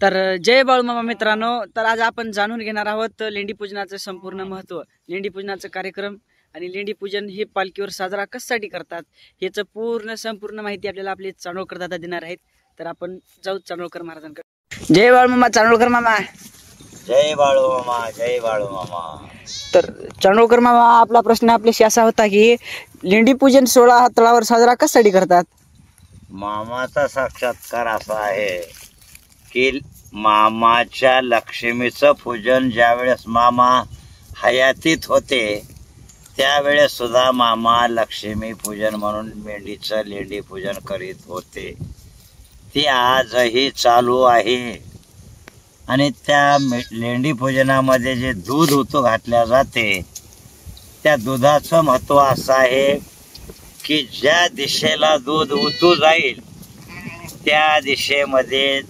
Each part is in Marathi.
तर जय बाळूमामा मित्रांनो, तर आज आपण जाणून घेणार आहोत लेंडी पूजनाचं संपूर्ण महत्त्व, लेंडी पूजनाचा कार्यक्रम आणि लेंडी पूजन हे पालखीवर साजरा कशासाठी करतात याचं संपूर्ण माहिती आपल्याला आपले चांडोळकर दादा देणार आहेत. तर आपण जाऊ चांडोळकर महाराजांकडे. जय बाळूमामा. चांडोळकर मामा जय बाळूमामा. जय बाळूमामा. तर चांडोळकर मामा, आपला प्रश्न आपल्याशी असा होता की लेंडी पूजन सोहळा हा तळावर साजरा कशासाठी करतात? मामाचा साक्षात्कार असा आहे की मामाच्या लक्ष्मीचं पूजन ज्यावेळेस मामा हयातीत होते त्यावेळेस सुद्धा मामा लक्ष्मी पूजन म्हणून मेंढीचं लेंडी पूजन करीत होते. ती आजही चालू आहे. आणि त्या लेंडी पूजनामध्ये जे दूध उतू घातल्या जाते त्या दुधाचं महत्त्व असं आहे की ज्या दिशेला दूध उतू जाईल त्या दिशेमध्ये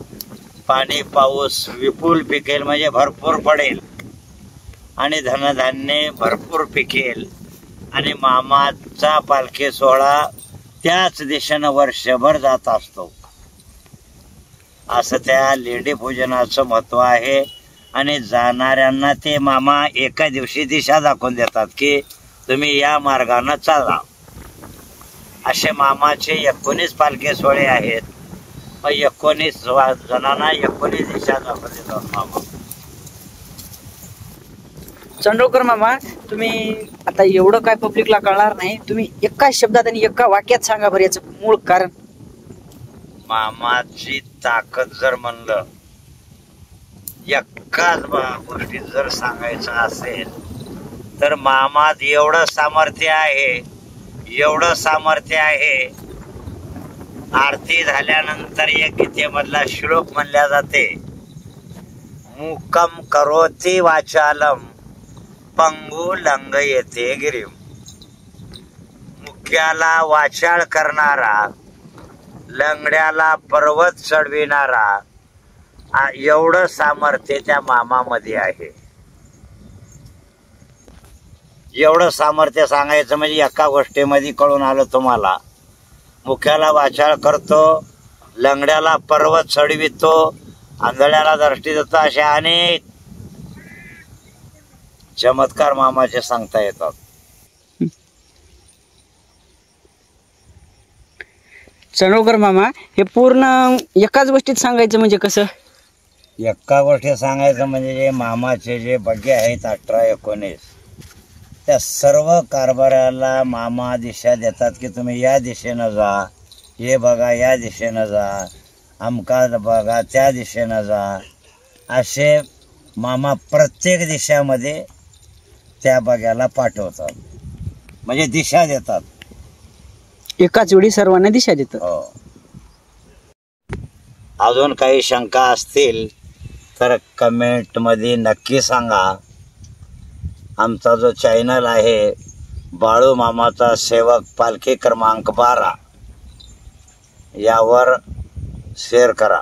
पाणी पाऊस विपुल पिकेल, म्हणजे भरपूर पडेल आणि धनधान्य भरपूर पिकेल आणि मामाचा पालखी सोहळा त्याच दिशेनं वर्षभर जात असतो. असं त्या लेंडी पूजनाचं महत्त्व आहे. आणि जाणाऱ्यांना ते मामा एका दिवशी दिशा दाखवून देतात की तुम्ही या मार्गाने चाला. असे मामाचे 19 पालखी सोहळे आहेत. 19 जणांना 19 दिशा दाखवून देतात मामा. चांडोळकर मामा, तुम्ही आता एवढं काय पब्लिकला कळणार नाही, तुम्ही एका शब्दात आणि एका वाक्यात सांगा बरं याचं मूळ कारण. मामाची ताकद जर म्हणलं एकाच गोष्टीत जर सांगायचं असेल तर मामात एवढं सामर्थ्य आहे. आरती झाल्यानंतर एक गीतेमधला श्लोक म्हणल्या जाते, मुकम करोति वाचालम पंगु लंघयते गिरिम. मुख्याला वाचाळ करणारा, लंगड्याला पर्वत चढविणारा, एवढं सामर्थ्य त्या मामामध्ये आहे. एवढं सामर्थ्य सांगायचं म्हणजे एका गोष्टीमध्ये कळून आलं तुम्हाला. मुख्याला वाचाळ करतो, लंगड्याला पर्वत चढवितो, आंधळ्याला दृष्टी देतो, असे अनेक चमत्कार मामाचे सांगता येतात. चांडोळकर मामा, हे पूर्ण एकाच गोष्टीत सांगायचं म्हणजे कसं? एका गोष्टी सांगायचं म्हणजे जे मामाचे जे बग्गे आहेत 18-19 त्या सर्व कारभाराला मामा दिशा देतात की तुम्ही या दिशेनं जा, हे बघा या दिशेनं जा, अमका बघा त्या दिशेनं जा. असे मामा प्रत्येक दिशामध्ये त्या बग्याला पाठवतात, म्हणजे दिशा देतात. एकाच वेळी सर्वांना दिशा देतात. हो. अजून काही शंका असतील तर कमेंटमध्ये नक्की सांगा. आमचा जो चॅनल आहे बाळू मामाचा सेवक पालखी क्रमांक 12 यावर शेअर करा.